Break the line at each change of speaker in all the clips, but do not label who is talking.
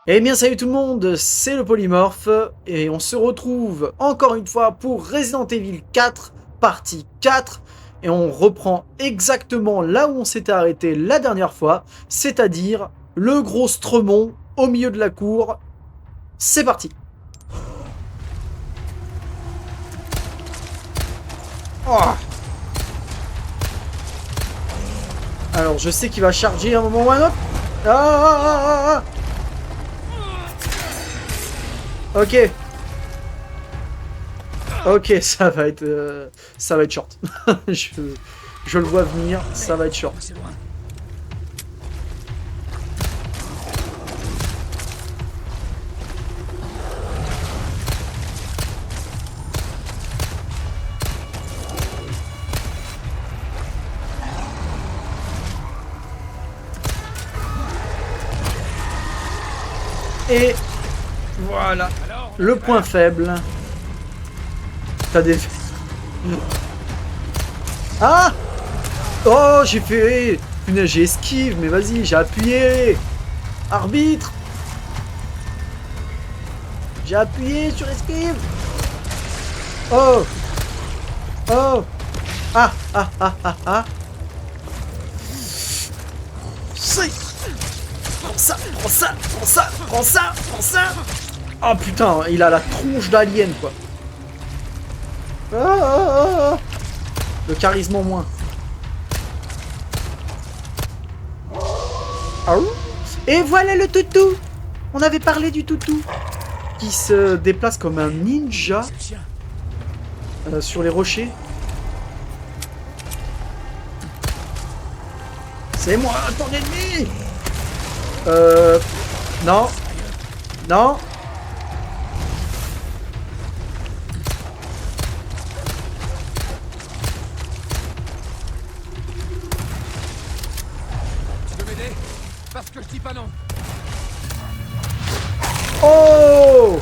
Eh bien salut tout le monde, c'est le Polymorphe et on se retrouve encore une fois pour Resident Evil 4, partie 4 et on reprend exactement là où on s'était arrêté la dernière fois, c'est-à-dire le gros Stremon au milieu de la cour. C'est parti. Oh, alors je sais qu'il va charger à un moment ou à un autre. Ok. Ok, ça va être short. je, je le vois venir, ça va être short. Et voilà, le point faible. T'as des... Ah! Oh, j'ai fait... Punaise, j'ai esquive, mais vas-y, j'ai appuyé. Arbitre! J'ai appuyé sur esquive. Oh! Oh! Ah! Ah! Ah! Ah! Ah! C'est... Prends ça! Prends ça! Prends ça! Prends ça! Prends ça! Oh putain, il a la tronche d'alien, quoi. Ah, ah, ah, ah. Le charisme en moins. Ah, et voilà le toutou. On avait parlé du toutou qui se déplace comme un ninja sur les rochers. C'est moi, ton ennemi. Non. Non.
Parce que je dis pas non.
Oh!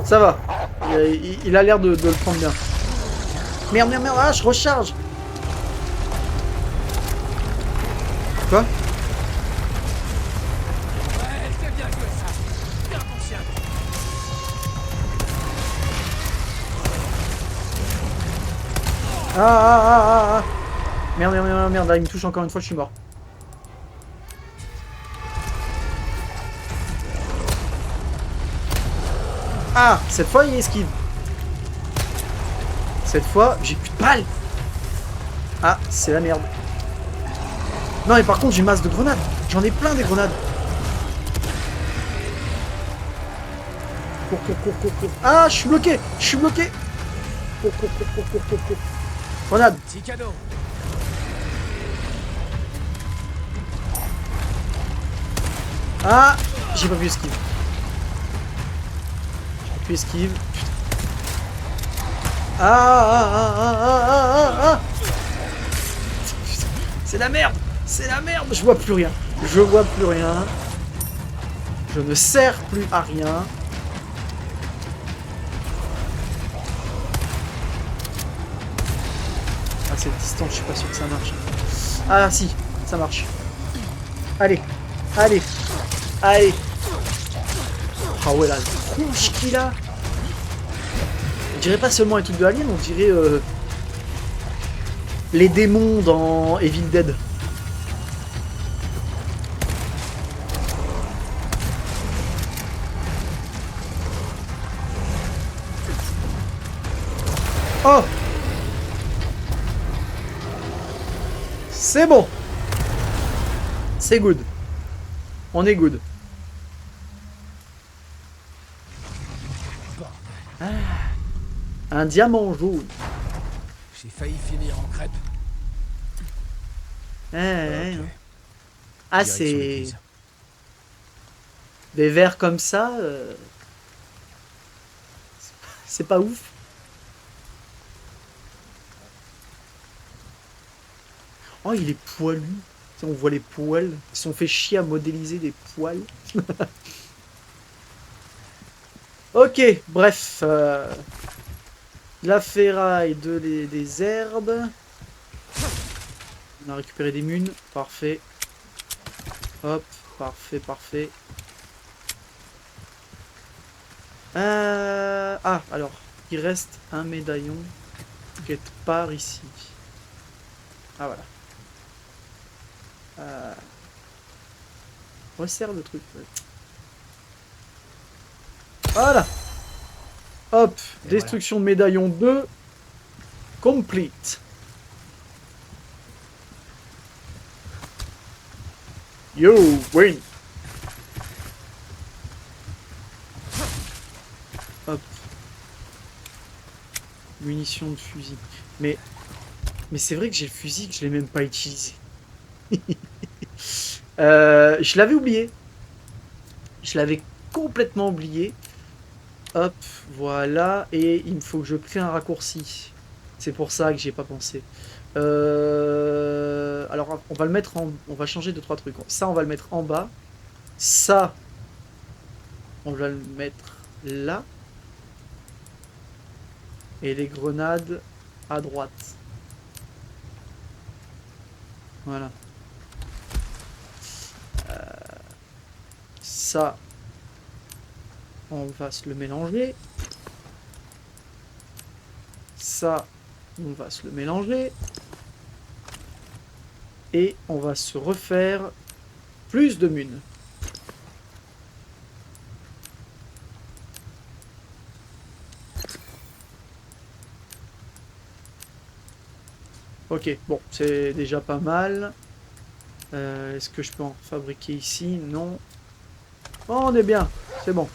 Ça va. Il a l'air de le prendre bien. Merde, merde, merde. Ah, je recharge. Quoi?
Ouais, c'est bien joué ça. Bien mon chien.
Ah, ah, ah, ah, ah. Merde, merde, merde, merde. Là, il me touche encore une fois, je suis mort. Ah, cette fois, il esquive. Cette fois, j'ai plus de balles. Ah, c'est la merde. Non, mais par contre, j'ai masse de grenades. J'en ai plein des grenades. Cours, cours, cours, cours, cours. Ah, je suis bloqué. Je suis bloqué. Cours, cours, cours, cours, cours, cours, cours. Grenade.
Petit cadeau.
Ah, j'ai pas pu esquive. J'ai pas pu esquive. Putain. Ah. C'est la merde. C'est la merde. Je vois plus rien. Je vois plus rien. Je ne sers plus à rien. À cette distance, je suis pas sûr que ça marche. Ah si, ça marche. Allez, allez, allez. Ah ouais, la tronche qu'il a. On dirait pas seulement un truc de Alien, on dirait les démons dans Evil Dead. Oh! C'est bon. C'est good. On est good. Ah, un diamant jaune.
J'ai failli finir en crêpe.
Ouais.
Ok.
Ah,
Direction
c'est...
l'église.
Des vers comme ça, c'est pas ouf. Oh, il est poilu. Tu sais, on voit les poils. Ils se sont fait chier à modéliser des poils. Ok, bref. La ferraille, des herbes. On a récupéré des munes. Parfait. Hop, parfait, parfait. Ah, alors, il reste un médaillon quelque part ici. Ah, voilà. Resserre le truc. Ouais. Voilà. Hop,
Et
destruction de médaillon 2. Complete. You win. Hop. Munitions de fusil. Mais c'est vrai que j'ai le fusil que je l'ai même pas utilisé. Je l'avais oublié. Je l'avais complètement oublié. Hop, voilà. Et il me faut que je crée un raccourci. C'est pour ça que j'ai pas pensé. Alors, on va le mettre en... On va changer de 3 trucs. Ça, on va le mettre en bas. Ça, on va le mettre là. Et les grenades à droite. Voilà. Ça, on va se le mélanger. Ça, on va se le mélanger. Et on va se refaire plus de munes. Ok, bon, c'est déjà pas mal. Est-ce que je peux en fabriquer ici? Non. Oh, on est bien, c'est bon.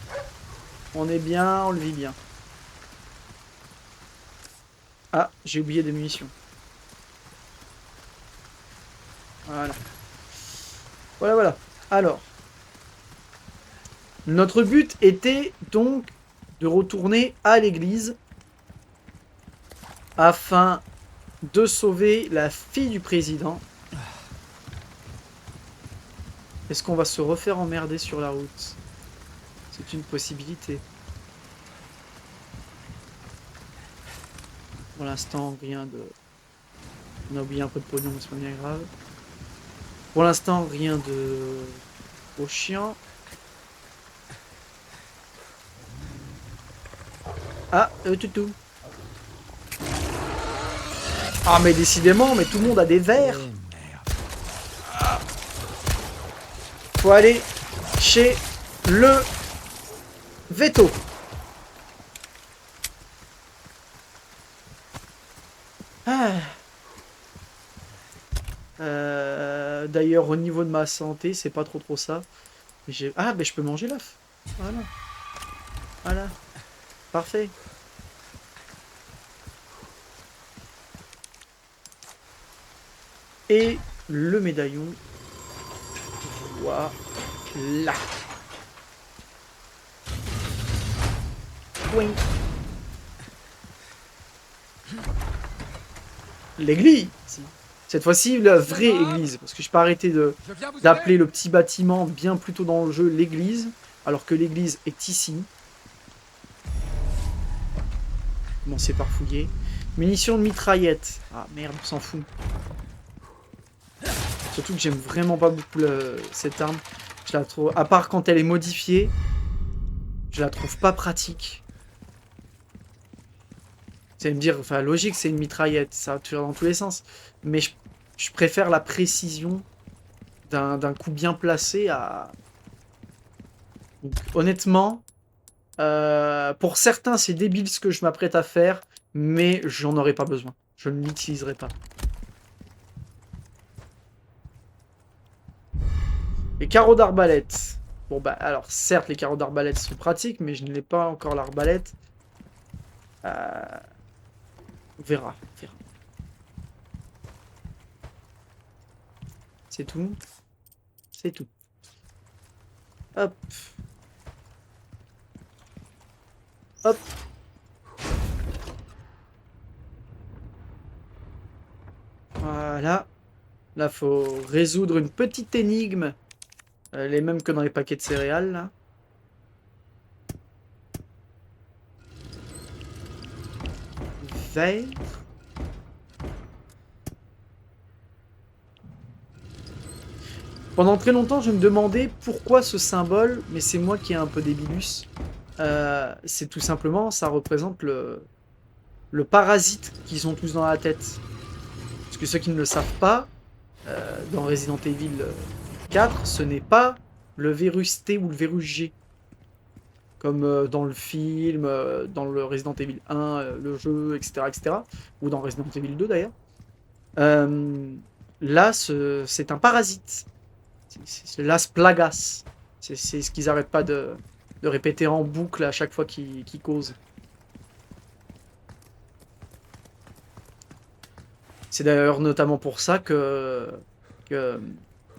On est bien, on le vit bien. Ah, j'ai oublié des munitions. Voilà. Voilà, voilà. Alors, notre but était donc de retourner à l'église afin de sauver la fille du président. Est-ce qu'on va se refaire emmerder sur la route? C'est une possibilité. Pour l'instant, rien de... On a oublié un peu de pognon, mais c'est pas bien grave. Pour l'instant, rien de... au chiant. Ah, toutou. Ah, mais décidément, mais tout le monde a des verres. Faut aller chez le veto. Ah. D'ailleurs, au niveau de ma santé, c'est pas trop ça. Ah, ben je peux manger l'œuf. Voilà. Voilà. Parfait. Et le médaillon. Voilà. Oui. L'église. Cette fois-ci, la vraie église. Parce que je peux arrêter d'appeler le petit bâtiment bien plus tôt dans le jeu l'église. Alors que l'église est ici. Commencer par fouiller. Munitions de mitraillette. Ah merde, on s'en fout. Surtout que j'aime vraiment pas beaucoup cette arme. Je la trouve, à part quand elle est modifiée, je la trouve pas pratique. Vous allez me dire, enfin logique, c'est une mitraillette, ça va tuer dans tous les sens. Mais je préfère la précision d'un coup bien placé à... Donc, honnêtement, pour certains c'est débile ce que je m'apprête à faire, mais j'en aurais pas besoin. Je ne l'utiliserai pas. Les carreaux d'arbalète. Bon bah alors certes les carreaux d'arbalète sont pratiques, mais je ne l'ai pas encore l'arbalète. On verra, on verra. C'est tout. C'est tout. Hop. Hop. Voilà. Là, faut résoudre une petite énigme. Les mêmes que dans les paquets de céréales, là. Vert. Pendant très longtemps, je me demandais pourquoi ce symbole, mais c'est moi qui ai un peu débilus. C'est tout simplement, ça représente le parasite qu'ils ont tous dans la tête. Parce que ceux qui ne le savent pas, dans Resident Evil 4, ce n'est pas le virus T ou le virus G. Comme dans le film, dans le Resident Evil 1, le jeu, etc., etc. Ou dans Resident Evil 2 d'ailleurs. Euh, Là, c'est un parasite. C'est Las Plagas. C'est ce qu'ils arrêtent pas de répéter en boucle à chaque fois qu'ils causent. C'est d'ailleurs notamment pour ça que tirer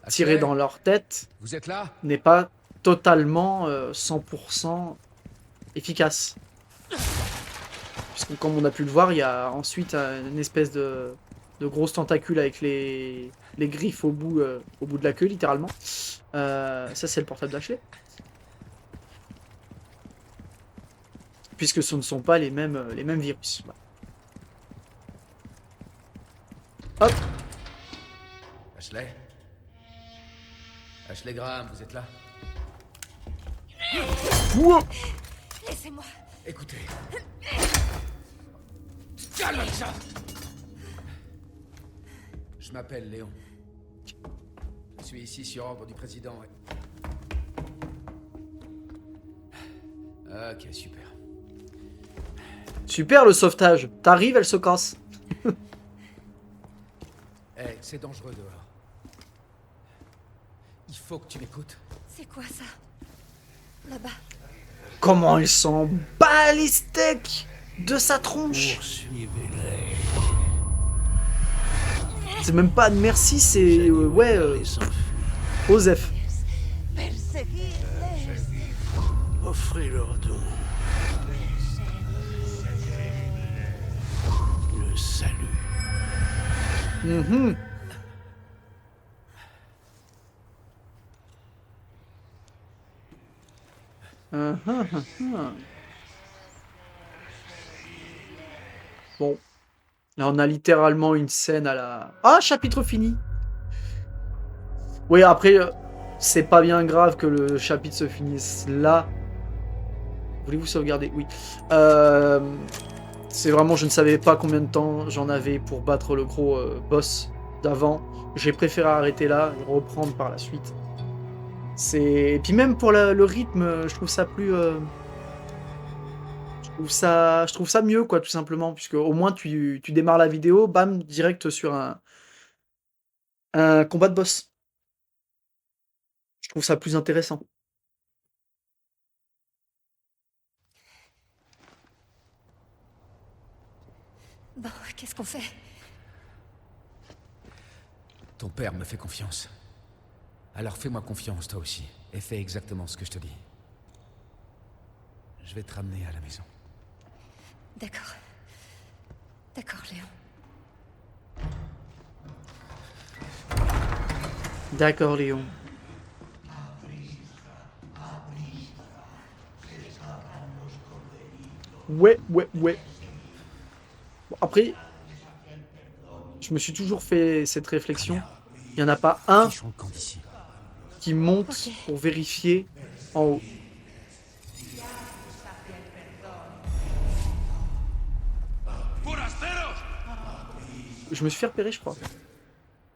Ashley,
dans leur tête
vous êtes là?
n'est pas totalement 100% efficace. Puisque comme on a pu le voir, il y a ensuite une espèce de grosse tentacule avec les griffes au bout de la queue, littéralement. Ça, c'est le portable d'Ashley. Puisque ce ne sont pas les mêmes virus. Voilà. Hop.
Ashley? Ashley Graham, vous êtes là?
Wow.
Laissez-moi.
Écoutez. Calme ça! Je m'appelle Léon. Je suis ici sur ordre du président. Ok, super.
Super le sauvetage. T'arrives, elle se casse.
Eh, c'est dangereux dehors. Il faut que tu m'écoutes.
C'est quoi ça? Là-bas.
Comment ils sont bat les steaks de sa tronche.
Poursuivez-les.
C'est même pas de merci, c'est ouais, Osef.
Perseguidles.
Offrez-leur donc le salut.
Mhm. Bon. Là, on a littéralement une scène à la... Ah, chapitre fini. Oui, après, c'est pas bien grave que le chapitre se finisse là. Voulez-vous sauvegarder? Oui. C'est vraiment, je ne savais pas combien de temps j'en avais pour battre le gros boss d'avant. J'ai préféré arrêter là et reprendre par la suite. Et puis même pour le rythme, je trouve ça plus... je trouve ça mieux, quoi, tout simplement, puisque au moins tu démarres la vidéo, bam, direct sur un combat de boss. Je trouve ça plus intéressant.
Bon, qu'est-ce qu'on fait?
Ton père me fait confiance. Alors fais-moi confiance, toi aussi. Et fais exactement ce que je te dis. Je vais te ramener à la maison.
D'accord. D'accord, Léon.
D'accord, Léon. Ouais. Bon, après, je me suis toujours fait cette réflexion. Il n'y en a pas un
Fichons le camp d'ici.
qui monte
Ok.
pour vérifier en haut. Je me suis fait repérer, je crois.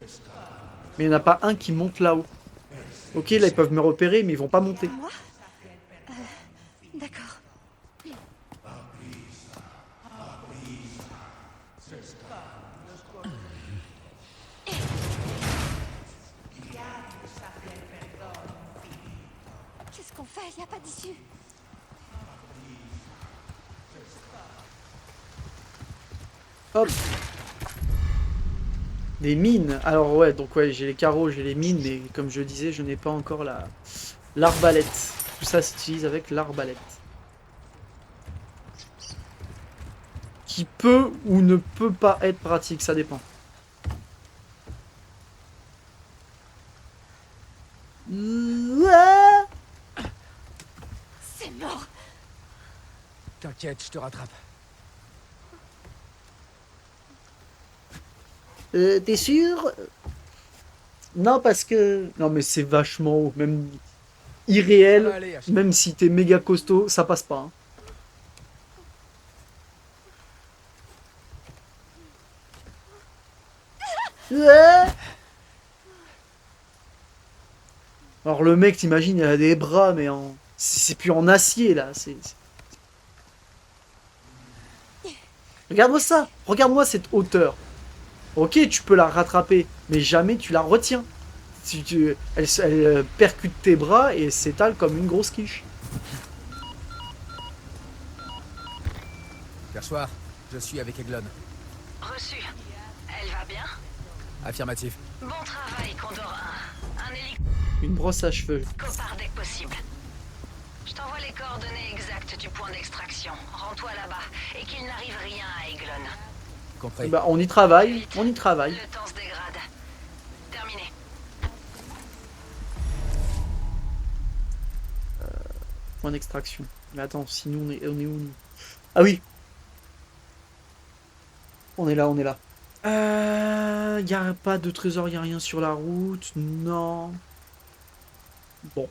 Mais il n'y en a pas un qui monte là-haut. Ok, là, ils peuvent me repérer, mais ils vont pas monter.
Moi? D'accord. Qu'est-ce qu'on fait? Y a pas d'issue.
Hop. Des mines. Alors ouais, donc ouais, j'ai les carreaux, j'ai les mines, mais comme je disais, je n'ai pas encore l'arbalète. Tout ça s'utilise avec l'arbalète. Qui peut ou ne peut pas être pratique, ça dépend.
C'est mort.
T'inquiète, je te rattrape.
T'es sûr? Non, parce que... Non, mais c'est vachement haut. Même
Ça
irréel,
va aller, Ashley.
même si t'es méga costaud, ça passe pas. Hein. Ouais. Alors le mec, t'imagines, il a des bras, mais en... C'est plus en acier, là. Regarde-moi ça. Regarde-moi cette hauteur. Ok, tu peux la rattraper, mais jamais tu la retiens. Elle percute tes bras et s'étale comme une grosse quiche.
Perchoir, je suis avec Eglon.
Reçu. Elle va bien?
Affirmatif.
Bon travail, Condor 1. Un hélico
Une brosse à cheveux.
part dès que possible. Je t'envoie les coordonnées exactes du point d'extraction. Rends-toi là-bas et qu'il n'arrive rien à Eglon.
Compris.
Bah, on y travaille, on y travaille.
Le temps se dégrade. Terminé.
Point d'extraction. Mais attends, sinon on est où nous? Ah oui. On est là, on est là. Y a pas de trésor, y a rien sur la route. Non. Bon.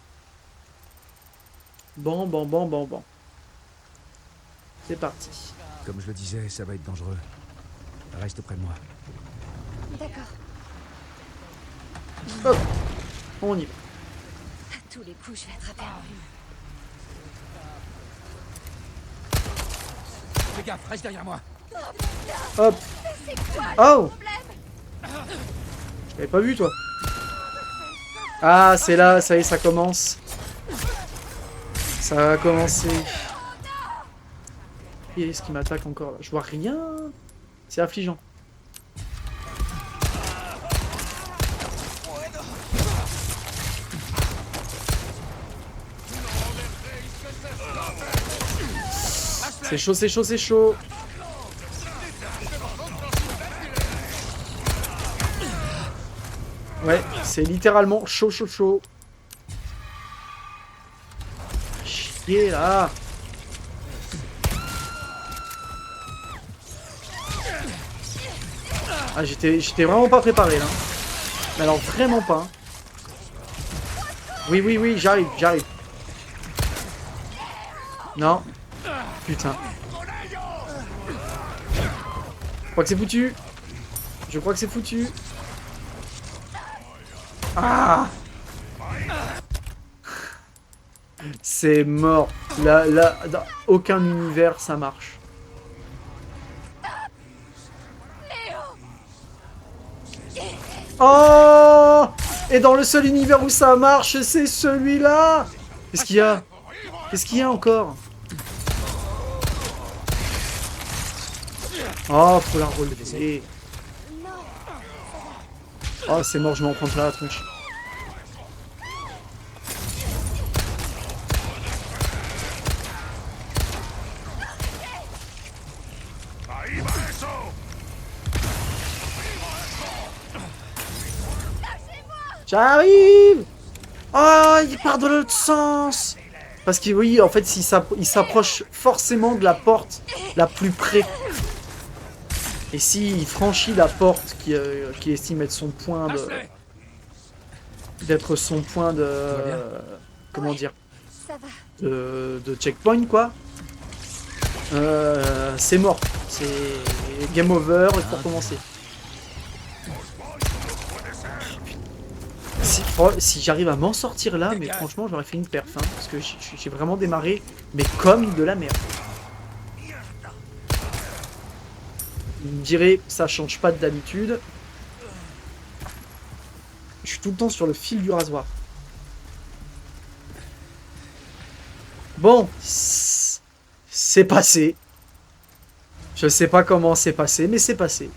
Bon. C'est parti.
Comme je le disais, ça va être dangereux. Reste près de moi.
D'accord.
Hop. On y va.
À tous les coups, je vais attraper un rhume.
Fais gaffe, reste derrière moi.
Hop. Oh. Je t'avais pas vu, toi. Ah, c'est là, ça y est, ça commence. Ça va commencer. Qui est-ce qui m'attaque encore là? Je vois rien. C'est affligeant. C'est chaud, c'est chaud, c'est chaud. Ouais, c'est littéralement chaud, chaud, chaud. Chier là. Ah, j'étais vraiment pas préparé là. Mais alors vraiment pas. Oui, j'arrive. Non. Putain. Je crois que c'est foutu. Ah. C'est mort. Là, dans aucun univers ça marche. Oh! Et dans le seul univers où ça marche, c'est celui-là. Qu'est-ce qu'il y a encore? Oh, faut la relever. Oh, c'est mort, je m'en prends plein la tronche. J'arrive! Oh, il part de l'autre sens! Parce que oui, en fait, il s'approche forcément de la porte la plus près. Et s'il franchit la porte qui estime être son point de... D'être son point de... comment dire?
Ça va.
De checkpoint, quoi. C'est mort. C'est game over, il faut recommencer. Si j'arrive à m'en sortir là, mais franchement, j'aurais fait une perf, hein, parce que j'ai vraiment démarré, mais comme de la merde. Il me dirait, ça change pas d'habitude. Je suis tout le temps sur le fil du rasoir. Bon, c'est passé. Je sais pas comment c'est passé, mais c'est passé.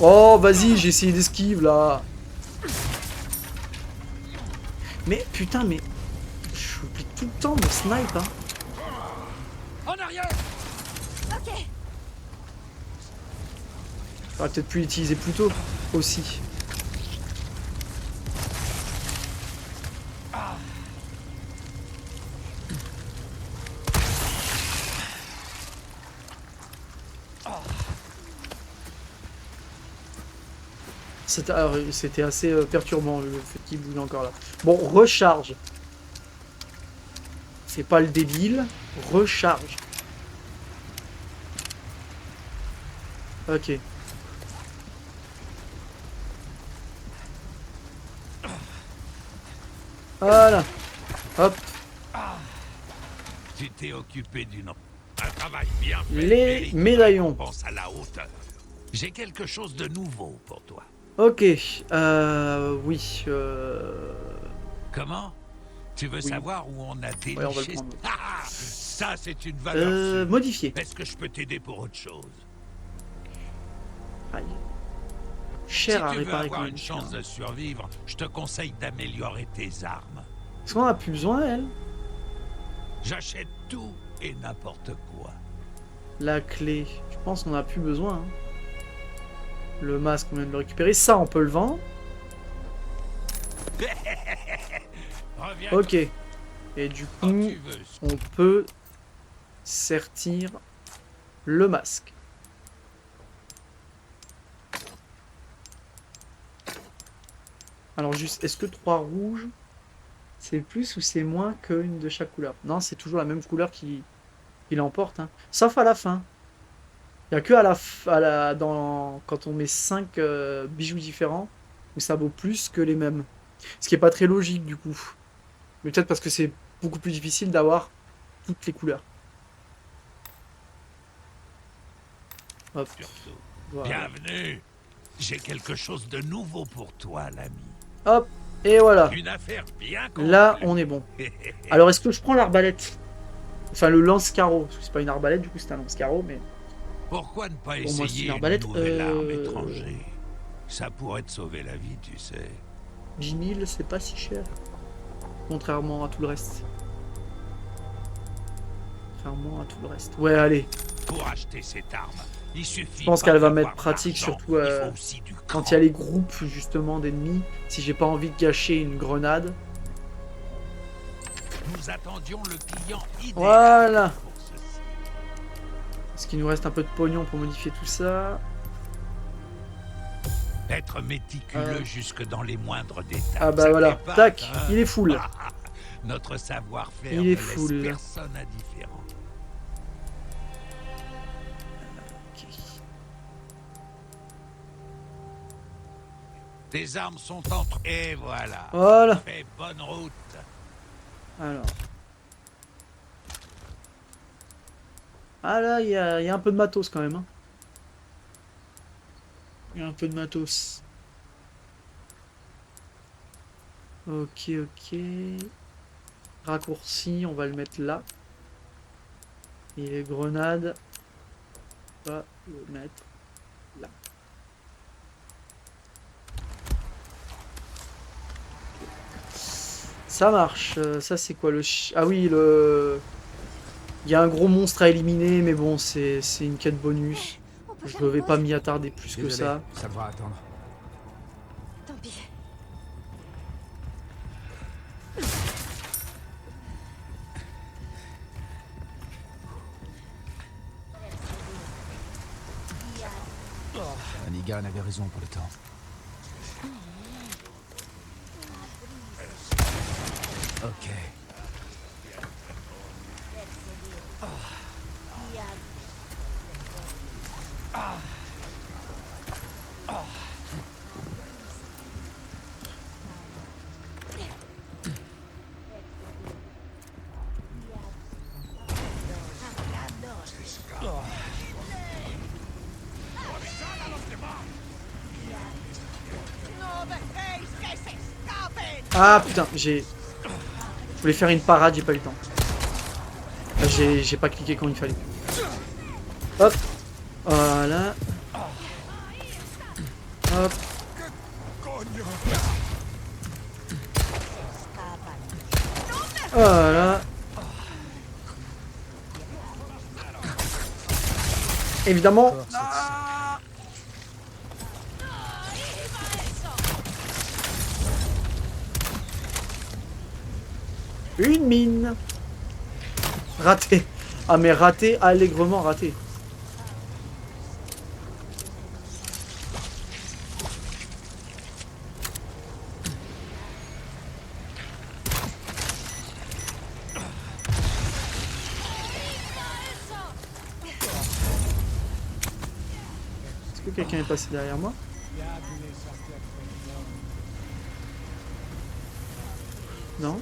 Oh, vas-y, j'ai essayé d'esquive, là. Mais, putain, mais... J'oublie tout le temps mon snipe, hein.
En arrière!
Ok.
J'aurais peut-être pu l'utiliser plus tôt, aussi. C'était assez perturbant le fait qu'il bouge encore là. Bon, recharge. C'est pas le débile. Recharge. Ok. Voilà. Hop.
Tu t'es occupé un travail bien fait.
Les
mérite une
médaillons.
récompense à la hauteur. J'ai quelque chose de nouveau pour toi.
Ok. Oui.
Comment? Tu veux
Oui.
savoir où on a
Ouais, on va le
déniché
prendre.
ça, c'est une valeur sûre.
Modifier.
Est-ce que je peux t'aider pour autre chose?
Aïe.
Si
Cher à
tu veux
réparer quand
avoir
même.
une chance de survivre, je te conseille d'améliorer tes armes.
Est-ce qu'on a plus besoin, elle?
J'achète tout et n'importe quoi.
La clé. Je pense qu'on a plus besoin. Hein. Le masque, on vient de le récupérer. Ça, on peut le vendre.
Reviens
Ok. Et du
quand
coup,
tu veux.
on peut sertir le masque. Alors juste, est-ce que 3 rouges, c'est plus ou c'est moins qu'une de chaque couleur? Non, c'est toujours la même couleur qui l'emporte. Hein. Sauf à la fin. Il n'y a que quand on met 5 bijoux différents, où ça vaut plus que les mêmes. Ce qui est pas très logique du coup. Mais peut-être parce que c'est beaucoup plus difficile d'avoir toutes les couleurs. Hop,
Surtout.
voilà.
Bienvenue. J'ai quelque chose de nouveau pour toi, l'ami.
Hop, et voilà.
Une affaire bien
Là,
complète.
on est bon. Alors, est-ce que je prends l'arbalète? Enfin, le lance-carreau. C'est pas une arbalète, du coup, c'est un lance-carreau, mais...
Pourquoi ne pas
Bon, moi, c'est
essayer
une
une
arbalète.
nouvelle arme étrangère? Ça pourrait te sauver la vie, tu sais.
10 000, c'est pas si cher. Contrairement à tout le reste. Contrairement à tout le reste. Ouais, allez.
Pour acheter cette arme, il suffit.
Je pense
pas
qu'elle va
d'avoir
mettre pratique,
de l'argent,
surtout
il faut aussi du
quand
cran.
il y a les groupes, justement, d'ennemis. Si j'ai pas envie de gâcher une grenade.
Nous attendions le client idéal
Voilà.
pour ceci.
Est-ce qu'il nous reste un peu de pognon pour modifier tout ça?
Être méticuleux jusque dans les moindres détails.
Ah bah
Ça
voilà.
t'épate,
Tac,
hein?
il est full.
Notre savoir-faire
Il
ne
est
laisse
full.
personne indifférent.
Ok.
Tes armes sont entre... Et voilà.
Voilà.
Fais bonne route.
Alors. Ah là, il y a un peu de matos quand même. Hein. Il y a un peu de matos. Ok, ok. Raccourci, on va le mettre là. Et les grenades, on va le mettre là. Ça marche. Ça, c'est quoi le... Ah oui, le... Il y a un gros monstre à éliminer, mais bon, c'est une quête bonus.
On peut
Je
faire
ne
une
vais pas
pause?
m'y attarder plus que
Désolé,
ça.
ça devra attendre.
Tant pis.
Anigan avait raison pour le temps. Ok.
Ah putain, Je voulais faire une parade, j'ai pas eu le temps. J'ai pas cliqué quand il fallait. Hop. Voilà. Hop. Voilà. Évidemment. Une mine. Raté. Ah mais raté, allègrement raté. que quelqu'un est passé derrière moi. Non.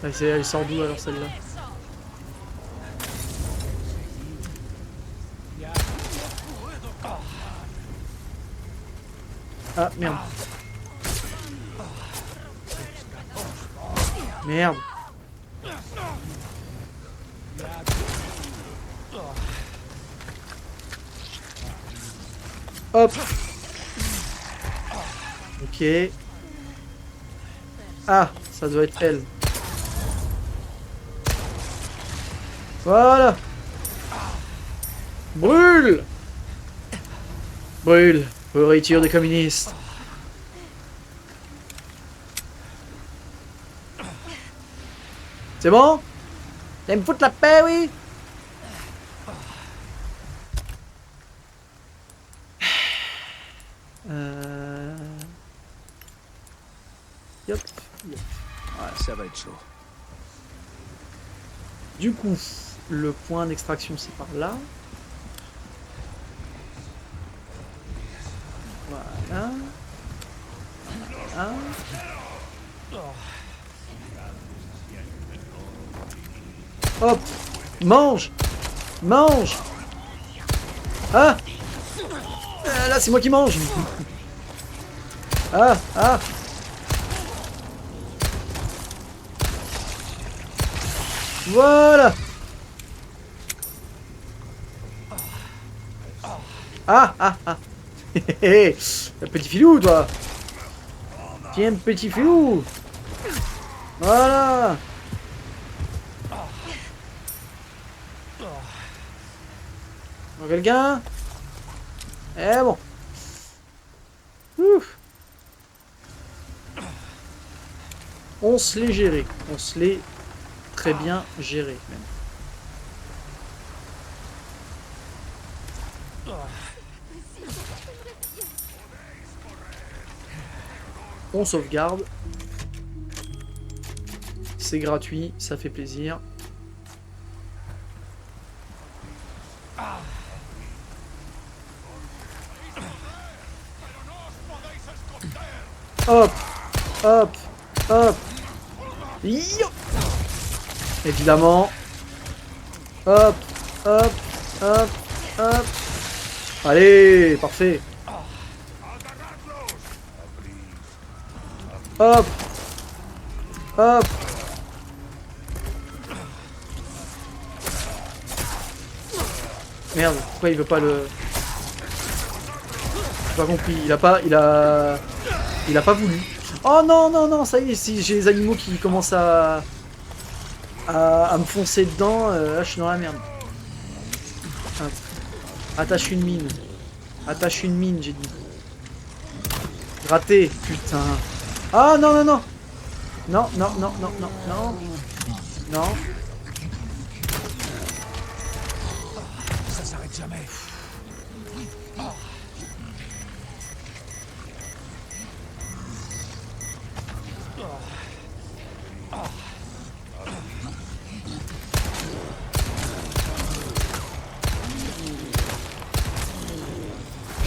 Elle sort d'où alors celle-là? Ah merde. Merde. Hop. Ok. Ah, ça doit être elle. Voilà. Brûle. Brûle. Pourriture des communistes. C'est bon? T'aimes me foutre la paix, oui? Yop.
Ah, ça va être chaud.
Du coup, le point d'extraction c'est par là. Voilà. Voilà. Hop. Mange. Mange. Ah. Là c'est moi qui mange. Ah. Ah. Voilà. Ah, ah, ah. Hé, petit filou, toi. Tiens, petit filou. Voilà. Bon, quelqu'un? Eh bon. Ouf. On se l'est géré. On se l'est très bien géré, même. On sauvegarde. C'est gratuit, ça fait plaisir. Hop, hop, hop. Yo. Évidemment. Hop, hop, hop, hop. Allez, parfait. Hop. Hop. Merde, pourquoi il veut pas le... J'ai pas compris, il a pas voulu. Oh non, non, non, ça y est, si j'ai les animaux qui commencent à me foncer dedans, là je suis dans la merde. Hop. Attache une mine. Attache une mine, j'ai dit. Raté, putain. Ah non, non, non. Non, non, non, non, non, non. Non.
Ça s'arrête jamais.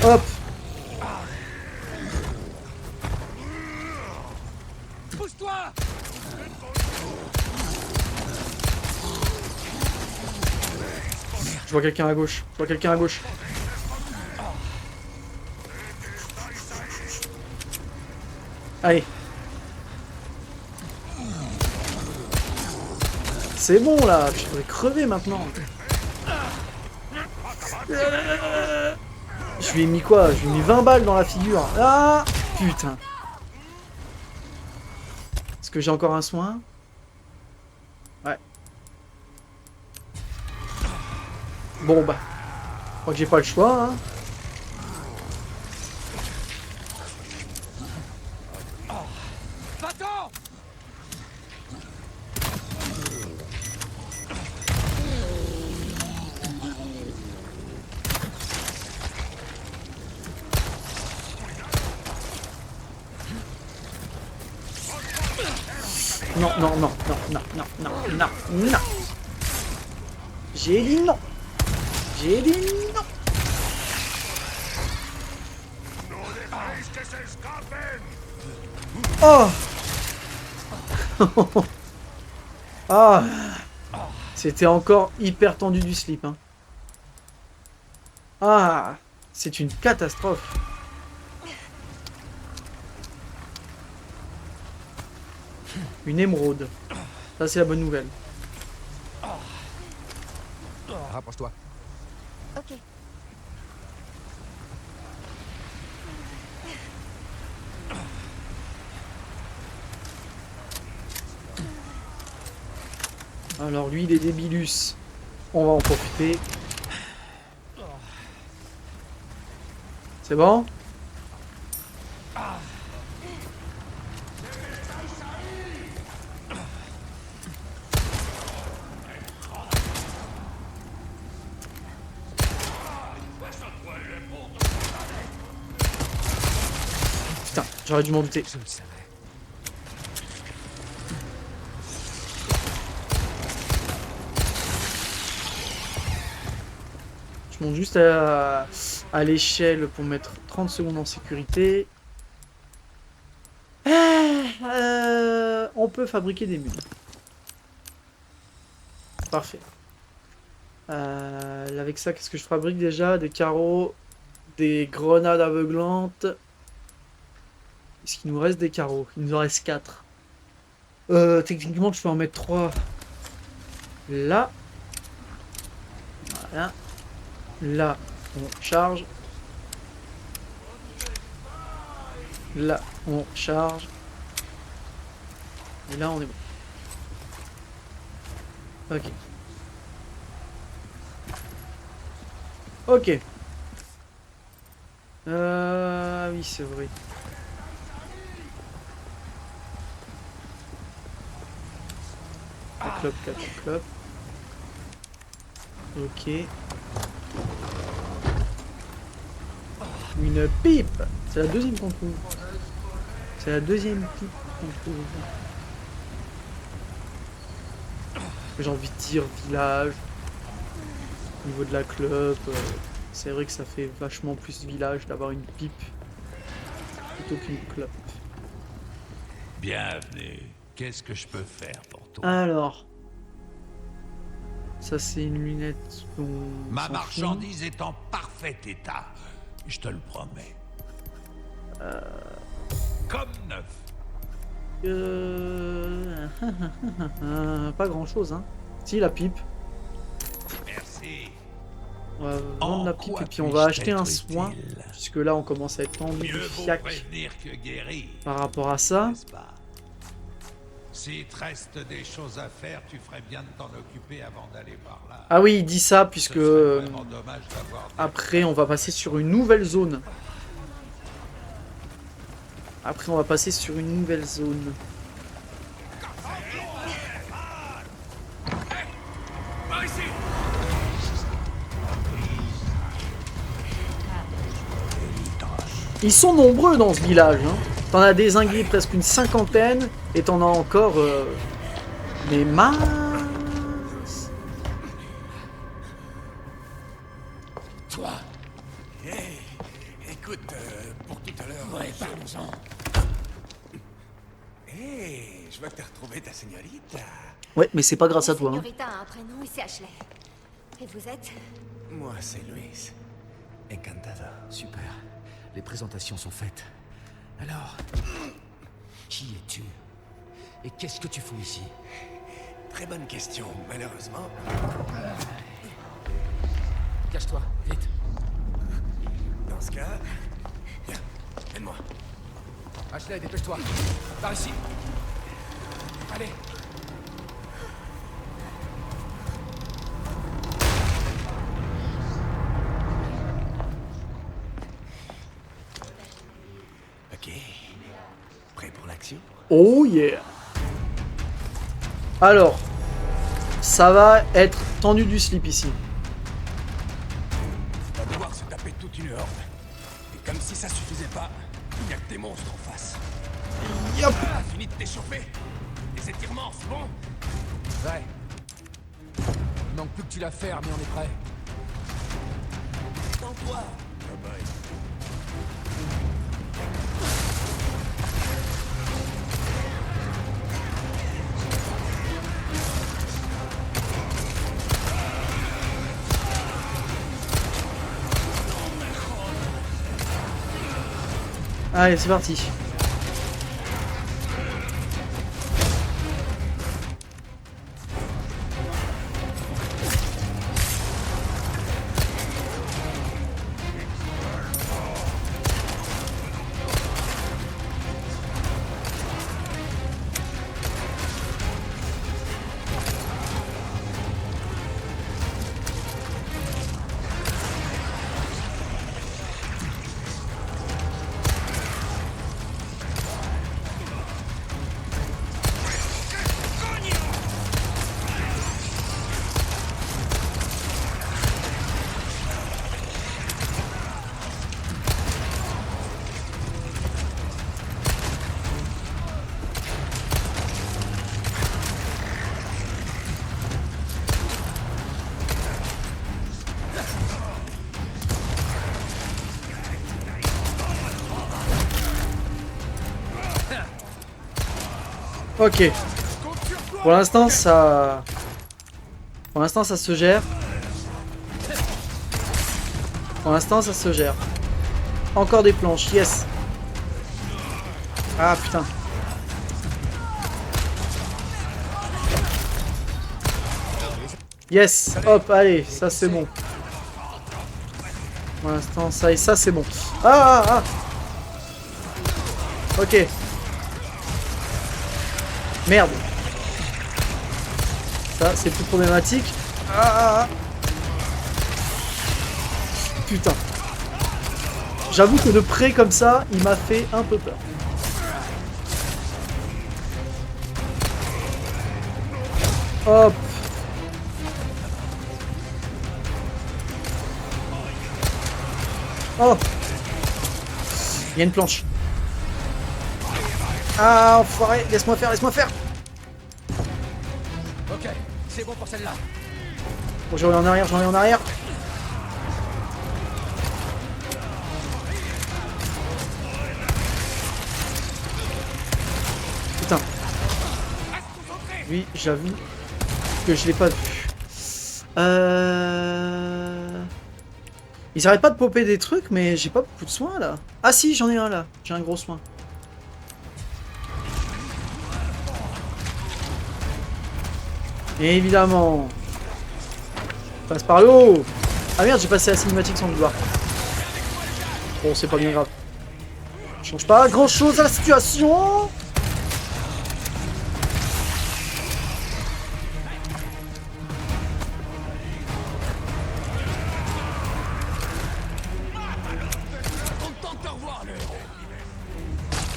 Hop.
Pousse-toi!
Je vois quelqu'un à gauche. Je vois quelqu'un à gauche. Allez. C'est bon là. Je devrais crever maintenant. Je lui ai mis quoi? Je lui ai mis 20 balles dans la figure. Ah putain. Est-ce que j'ai encore un soin? Ouais. Bon bah. Je crois que j'ai pas le choix, hein.
Va-t'en!
Non, non, non, non, non, non, non, non, non. J'ai dit non. J'ai dit non. Oh. Ah. C'était encore hyper tendu du slip. Hein. Ah. C'est une catastrophe. Une émeraude. Ça, c'est la bonne nouvelle.
Rapproche-toi.
Ok.
Alors lui, il est débilus. On va en profiter. C'est bon? Putain, j'aurais dû m'en douter.
Je le savais.
Je monte juste à l'échelle pour mettre 30 secondes en sécurité. On peut fabriquer des mules. Parfait. Avec ça, qu'est-ce que je fabrique déjà? Des carreaux, des grenades aveuglantes. Est-ce qu'il nous reste des carreaux? Il nous en reste 4. Techniquement, je peux en mettre 3 là. Voilà. Là, on charge. Là, on charge. Et là, on est bon. Ok. Ok. Oui, c'est vrai. La clope, la clope. Ok. Une pipe. C'est la deuxième qu'on trouve. C'est la deuxième pipe qu'on trouve. J'ai envie de dire village. Au niveau de la clope, c'est vrai que ça fait vachement plus village d'avoir une pipe plutôt qu'une clope.
Bienvenue. Qu'est-ce que je peux faire pour toi?
Alors, ça c'est une lunette dont
Ma marchandise est en parfait état. Je te le promets. Comme neuf.
pas grand chose, hein. Si, la pipe.
Merci.
On va vendre la pipe et puis on va acheter un soin. Puisque là on commence à être tendu du
Mieux vaut
fiac
prévenir que guérir.
par rapport à ça.
N'est-ce pas? S'il te reste des choses à faire, tu ferais bien de t'en occuper avant d'aller par là.
Ah oui, il dit ça puisque
Ce serait vraiment dommage d'avoir des-
après on va passer sur une nouvelle zone. Après on va passer sur une nouvelle zone. Ils sont nombreux dans ce village. Hein. T'en as dézingué presque une cinquantaine et t'en as encore des masses.
Toi. Hey, écoute, pour tout à l'heure... Ouais, parlons-en. Hey, je vois que t'as retrouvé ta señorita.
Ouais, mais c'est pas grâce à toi. Hein.
Señorita a un prénom et c'est Ashley. Et vous êtes?
Moi, c'est Luis. Encantado.
Super. Les présentations sont faites. Alors, qui es-tu? Et qu'est-ce que tu fous ici?
Très bonne question, malheureusement.
Cache-toi, vite.
Dans ce cas... Viens, aide-moi.
Ashley, dépêche-toi. Par ici. Allez.
Ok. Prêt pour l'action?
Oh yeah. Alors, ça va être tendu du slip ici.
On va devoir se taper toute une horde. Et comme si ça suffisait pas, il y a que des monstres en face.
Yop.
Ah, fini de t'échauffer. Les étirements, c'est bon?
Ouais. Il manque plus que tu la fermes et on est prêt.
Dans toi. Bye bye.
Allez, c'est parti. Ok. Pour l'instant, ça... Pour l'instant, ça se gère. Pour l'instant, ça se gère. Encore des planches, yes. Ah, putain. Yes, hop, allez, ça c'est bon. Pour l'instant, ça et ça c'est bon. Ah, ah, ah. Ok. Merde. Ça, c'est plus problématique. Ah. Putain. J'avoue que de près comme ça, il m'a fait un peu peur. Hop. Oh. Il y a une planche. Ah, enfoiré, laisse-moi faire, laisse-moi faire.
Ok, c'est bon pour celle-là.
Bon, j'en ai en arrière, j'en ai en arrière. Putain. Oui, j'avoue que je l'ai pas vu. Ils arrêtent pas de popper des trucs, mais j'ai pas beaucoup de soins là. Ah si, j'en ai un là. J'ai un gros soin. Et évidemment. On passe par le haut. Ah merde, j'ai passé la cinématique sans le vouloir. Bon, c'est pas bien grave. Ça change pas grand chose à la situation.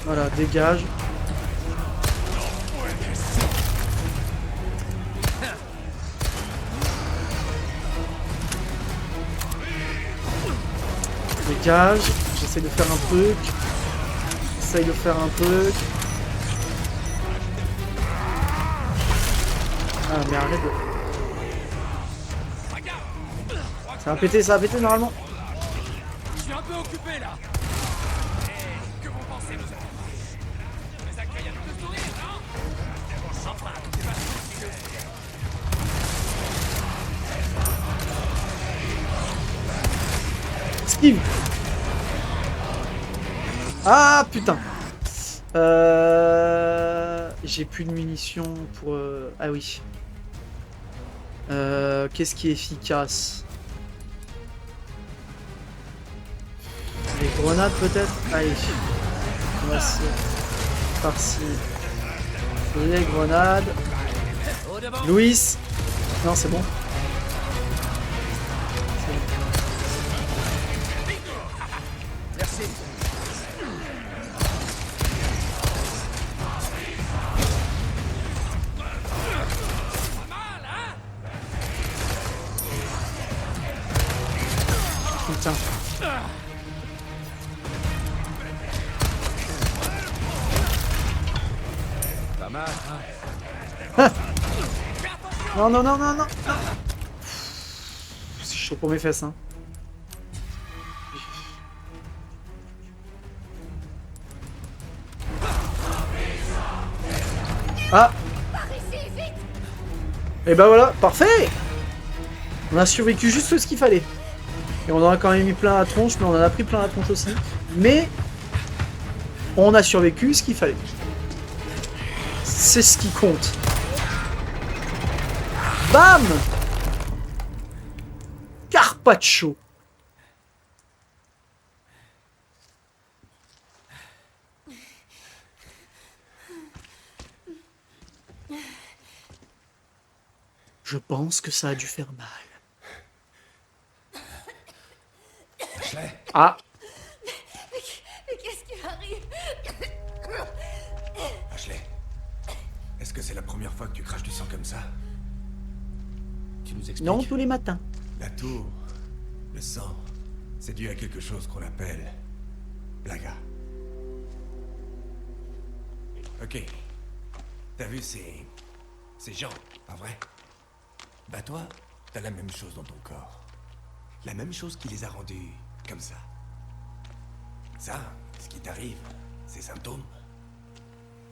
Voilà, dégage. Dégage. J'essaie de faire un truc. J'essaie de faire un truc. Ah mais arrête de... Ça va péter normalement.
Je suis un peu occupé là. Et que vont penser nos amis? Les accueils avec le sourire, non? Enfin, c'est pas ce que
Steve. Ah putain. J'ai plus de munitions pour... Ah oui. Qu'est-ce qui est efficace? Les grenades peut-être? Allez. On va se... Par-ci. Les grenades. Louis. Non, c'est bon.
Merci.
Putain.
Pas mal, hein?
Ah. Non, non, non, non, non. C'est chaud pour mes fesses, hein. Ah. Et bah voilà, parfait. On a survécu juste ce qu'il fallait. Et on en a quand même mis plein la tronche, mais on en a pris plein la tronche aussi. Mais On a survécu, ce qu'il fallait. C'est ce qui compte. Bam! Carpaccio. Je pense que ça a dû faire mal.
Ashley,
Ah,
Mais qu'est-ce qui arrive?
Ashley, est-ce que c'est la première fois que tu craches du sang comme ça?
tu nous expliques?
non, tous les matins.
La tour, le sang, c'est dû à quelque chose qu'on appelle plaga. Ok. T'as vu ces gens, pas vrai? Bah toi, t'as la même chose dans ton corps. La même chose qui les a rendus comme ça. Ça, ce qui t'arrive, ces symptômes,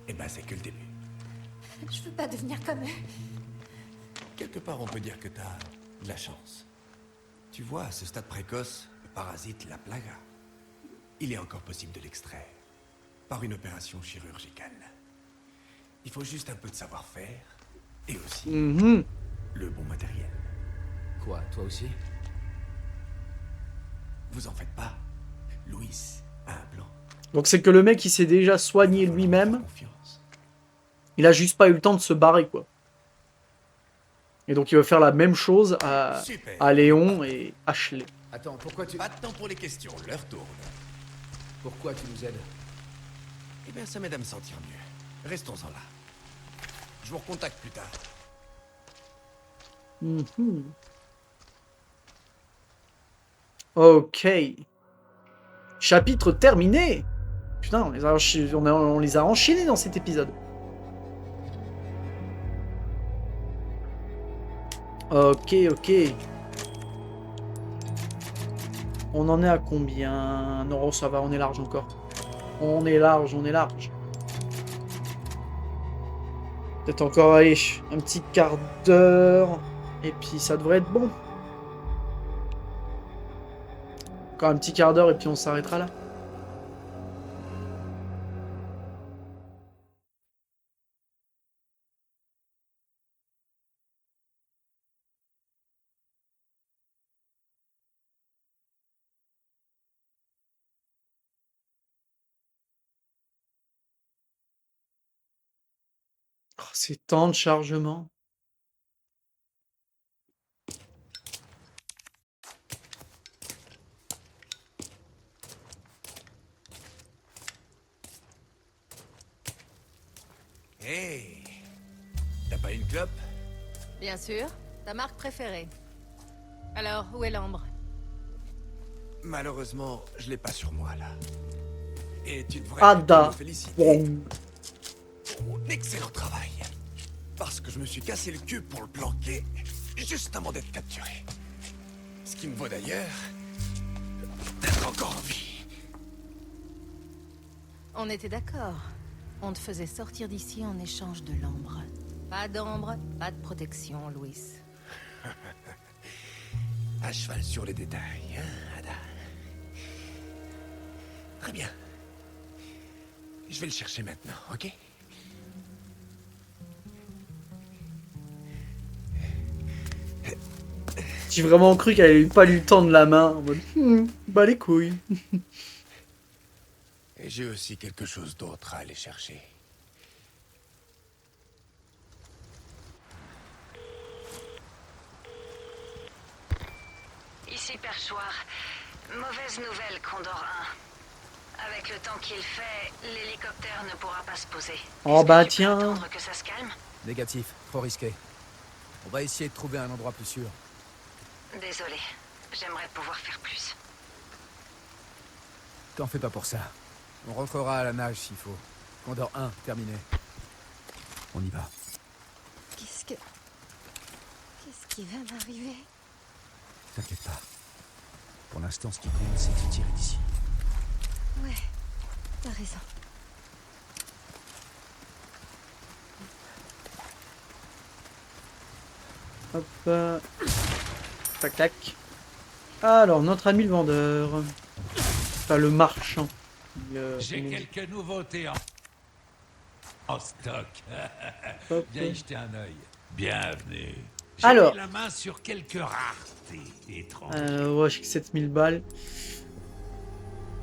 eh ben c'est que le début.
Je veux pas devenir comme eux.
Quelque part, on peut dire que t'as de la chance. Tu vois, à ce stade précoce, le parasite, la plaga, il est encore possible de l'extraire. Par une opération chirurgicale. Il faut juste un peu de savoir-faire, et aussi
Mhm.
le bon matériel.
Quoi, toi aussi?
Vous en faites pas. Louis a un plan.
Donc c'est que le mec, il s'est déjà soigné
Il faut lui
lui-même.
faire confiance.
Il a juste pas eu le temps de se barrer, quoi. Et donc il va faire la même chose
Super.
à Léon et Ashley.
Attends, pourquoi tu...
Pas de temps pour les questions, l'heure tourne.
Pourquoi tu nous aides?
Eh bien, ça m'aide à me sentir mieux. Restons-en là. Je vous recontacte plus tard.
Mhm. Ok. Chapitre terminé. Putain, on les a enchaînés dans cet épisode. Ok, ok. On en est à combien? Non, ça va, on est large encore. On est large, on est large. Peut-être encore, allez, un petit quart d'heure. Et puis ça devrait être bon. Encore un petit quart d'heure et puis on s'arrêtera là. Oh, c'est tant de chargement.
Hey, t'as pas une clope?
Bien sûr, ta marque préférée. Alors, où est l'ambre?
Malheureusement, je l'ai pas sur moi là. Et tu devrais
Ada.
me féliciter
Bon.
pour mon excellent travail. Parce que je me suis cassé le cul pour le planquer juste avant d'être capturé. Ce qui me vaut d'ailleurs d'être encore en vie.
On était d'accord. On te faisait sortir d'ici en échange de l'ambre. Pas d'ambre, pas de protection, Louis.
À cheval sur les détails, hein, Ada? Très bien. Je vais le chercher maintenant, ok?
J'ai vraiment cru qu'elle avait pas eu le temps de la main. En mode, bah les couilles.
Et j'ai aussi quelque chose d'autre à aller chercher.
Ici Perchoir. Mauvaise nouvelle, Condor 1. Avec le temps qu'il fait, l'hélicoptère ne pourra pas se poser.
Oh
Est-ce
bah
que tu peux
tiens.
attendre que ça se calme?
Négatif, trop risqué. On va essayer de trouver un endroit plus sûr.
Désolé. J'aimerais pouvoir faire plus.
T'en fais pas pour ça. On rentrera à la nage s'il faut. Condor 1, terminé. On y va.
Qu'est-ce qui va m'arriver?
T'inquiète pas. Pour l'instant, ce qui compte, c'est de se tirer d'ici.
Ouais, t'as raison.
Hop. Tac tac. Alors, notre ami le vendeur. Enfin, le marchand.
J'ai
comment on dit.
quelques nouveautés en stock.
Hop.
Viens y jeter un œil. Bienvenue. J'ai
Alors.
mis la main sur quelques raretés étranges.
Ouais, j'ai que 7000 balles.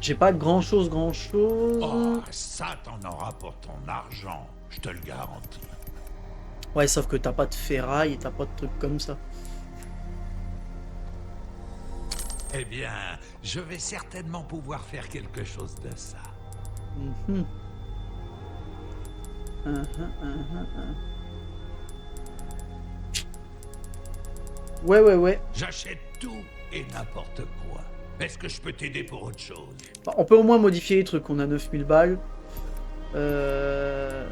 J'ai pas grand chose.
Oh, ça t'en auras pour ton argent, je te le garantis.
Ouais, sauf que t'as pas de ferraille et t'as pas de trucs comme ça.
Eh bien, je vais certainement pouvoir faire quelque chose de ça.
Mhm. Ouais.
J'achète tout et n'importe quoi. Est-ce que je peux t'aider pour autre chose?
Bah, on peut au moins modifier les trucs. On a 9000 balles. Voilà.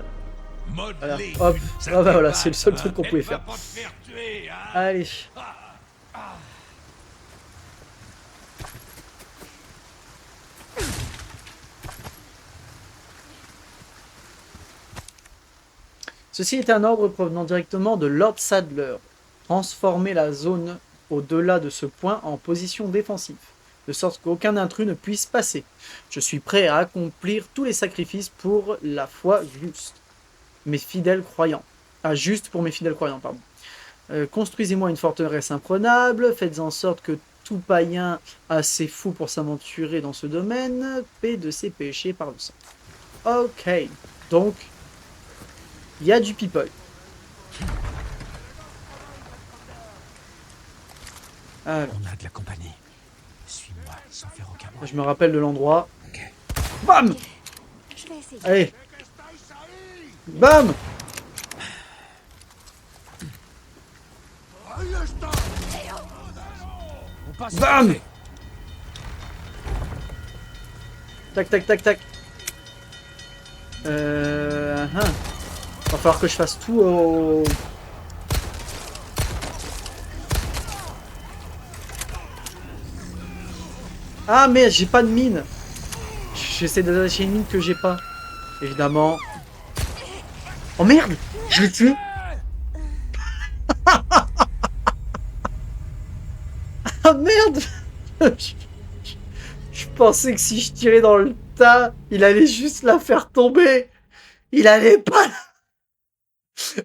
Modeler.
Hop.
Ça
Ah bah voilà,
t'épate,
c'est le seul
hein.
truc qu'on
Elle
pouvait
va
faire.
pas te faire tuer, hein.
Allez. Ceci est un ordre provenant directement de Lord Sadler. Transformer la zone au-delà de ce point en position défensive, de sorte qu'aucun intrus ne puisse passer. Je suis prêt à accomplir tous les sacrifices pour la foi juste. Mes fidèles croyants. Ah, juste pour mes fidèles croyants, pardon. Construisez-moi une forteresse imprenable, faites en sorte que tout païen assez fou pour s'aventurer dans ce domaine paie de ses péchés par le sang. Ok, donc, il y a du people. Alors,
On a de la compagnie. Suis-moi sans faire aucun bruit.
je me rappelle de l'endroit. Bam!
Je vais essayer.
Allez! Bam!
On passe.
Bam! Tac. Va falloir que je fasse tout au... Ah mais j'ai pas de mine. J'essaie d'attacher une mine que j'ai pas. Évidemment. Oh merde! Je l'ai tué! Ah merde! Je pensais que si je tirais dans le tas, il allait juste la faire tomber. Il allait pas...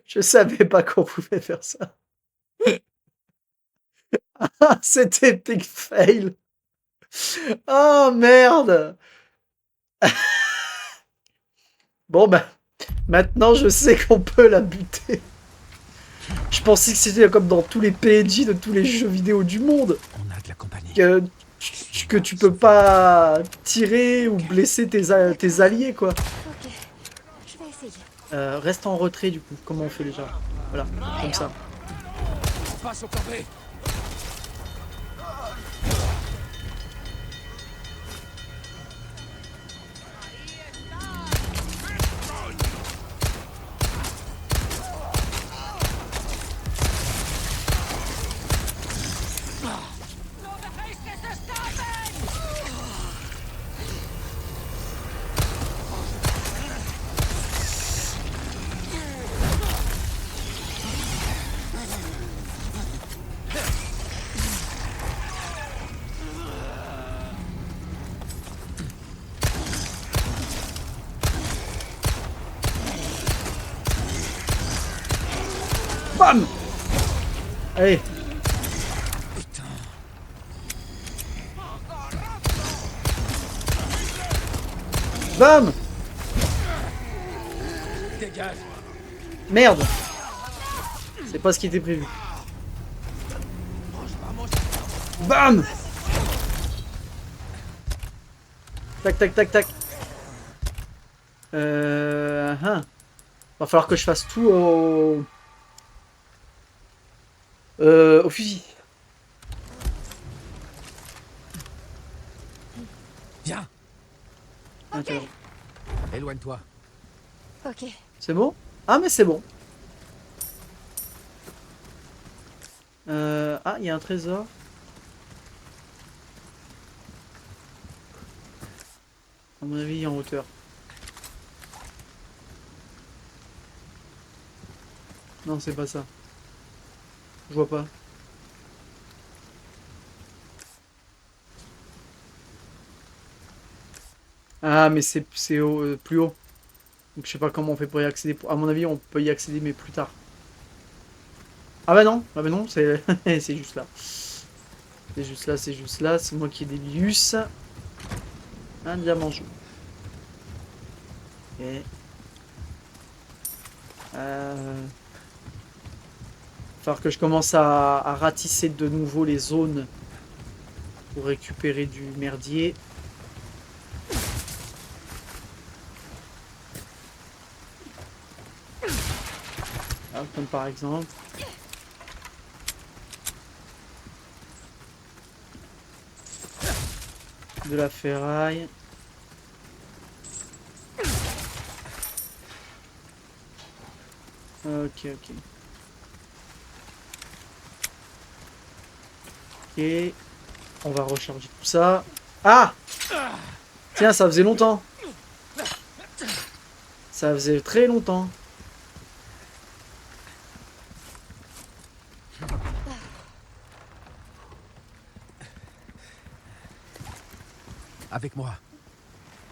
Je savais pas qu'on pouvait faire ça. Ah, c'était epic fail. Oh merde! Bon bah, maintenant je sais qu'on peut la buter. Je pensais que c'était comme dans tous les PNJ de tous les jeux vidéo du monde.
On a de la compagnie.
Que tu peux pas tirer ou blesser tes alliés quoi.
Ok, je vais essayer.
Reste en retrait du coup. Comment on fait déjà? Voilà, comme ça.
On passe au corvée.
Bam! Allez. Bam!
Dégage.
Merde! C'est pas ce qui était prévu. Bam! Tac. Va falloir que je fasse tout au fusil.
Viens,
Attends.
éloigne-toi.
Ok.
C'est bon? Ah mais c'est bon. Ah, il y a un trésor. À mon avis, il est en hauteur. Non, c'est pas ça. Je vois pas. Ah, mais c'est plus haut. Donc je sais pas comment on fait pour y accéder. À mon avis, on peut y accéder, mais plus tard. Ah bah non, c'est c'est juste là. C'est juste là, c'est juste là. C'est moi qui ai des lius. Un diamant jaune. Ok. Falloir que je commence à ratisser de nouveau les zones pour récupérer du merdier. Ah, comme par exemple. De la ferraille. Ok, ok. Ok. On va recharger tout ça. Ah! Tiens, ça faisait longtemps. Ça faisait très longtemps.
Avec moi.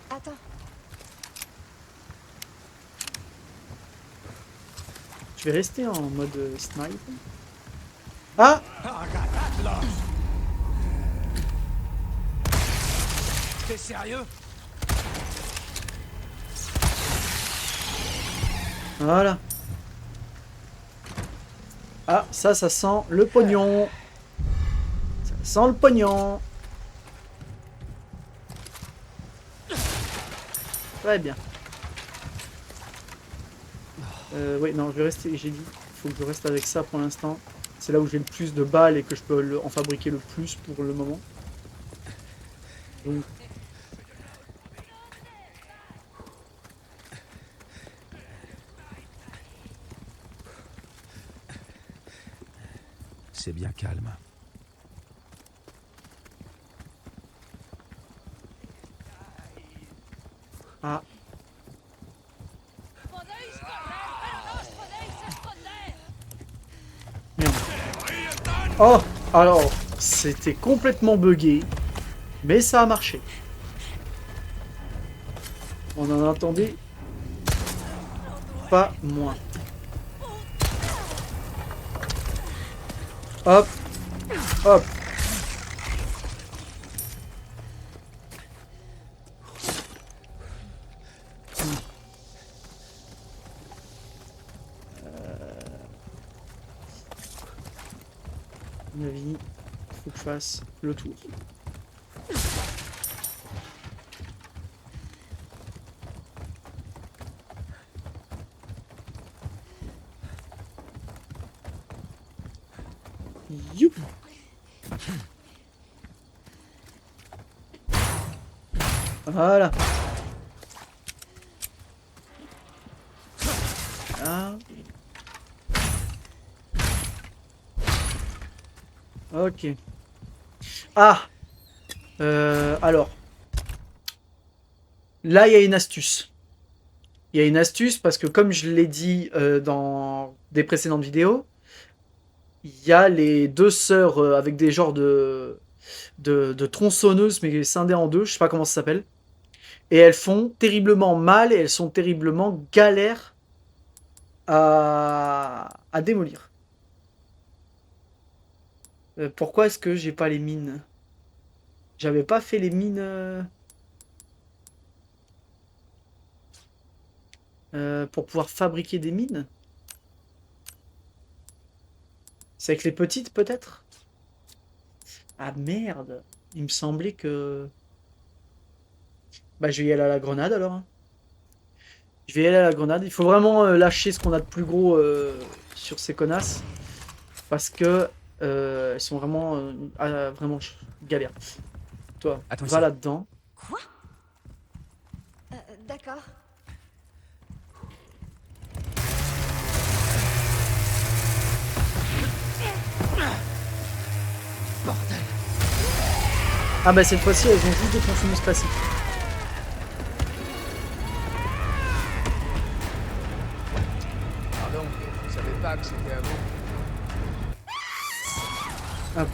Attends.
Je vais rester en mode snipe. Ah!
T'es sérieux?
Voilà. Ah, ça sent le pognon. Ça sent le pognon. Très bien. Oui, non, je vais rester, j'ai dit. Il faut que je reste avec ça pour l'instant. C'est là où j'ai le plus de balles et que je peux en fabriquer le plus pour le moment. Donc,
C'est bien calme.
ah. Merde. Oh! Alors, c'était complètement buggé. Mais ça a marché. On en attendait pas moins. Hop. Hop. À mon avis, il faut que je fasse le tour. Youp. Voilà. Là. Ok. Ah. Alors. Là, il y a une astuce. Il y a une astuce parce que comme je l'ai dit dans des précédentes vidéos, il y a les deux sœurs avec des genres de tronçonneuses mais scindées en deux, je sais pas comment ça s'appelle. Et elles font terriblement mal et elles sont terriblement galères à démolir. Pourquoi est-ce que j'ai pas les mines? J'avais pas fait les mines pour pouvoir fabriquer des mines? C'est avec les petites peut-être? Ah merde! Il me semblait que... Bah je vais y aller à la grenade alors. Hein. Je vais y aller à la grenade. Il faut vraiment lâcher ce qu'on a de plus gros sur ces connasses. Parce que elles sont vraiment, vraiment galères. Toi,
Attention.
va là-dedans.
Quoi? D'accord.
Ah bah cette fois-ci elles ont juste des tronçonneuses classiques.
Pardon, je savais pas que c'était à vous.
Hop.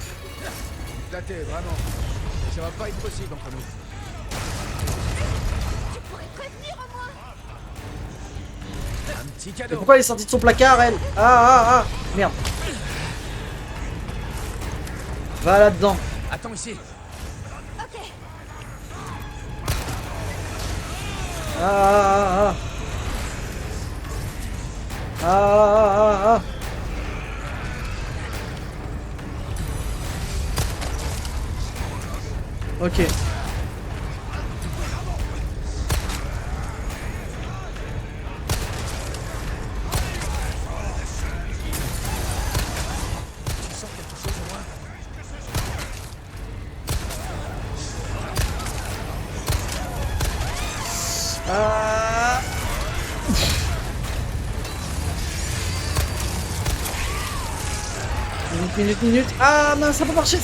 Flatté, vraiment. Ça va pas être possible entre nous. Petit
Mais
cadeau.
pourquoi elle est sortie de son placard, elle? Ah. Merde. Va là-dedans.
Attends ici.
Ah. Ok. Ah. Minute. Ah mince, ça va marcher.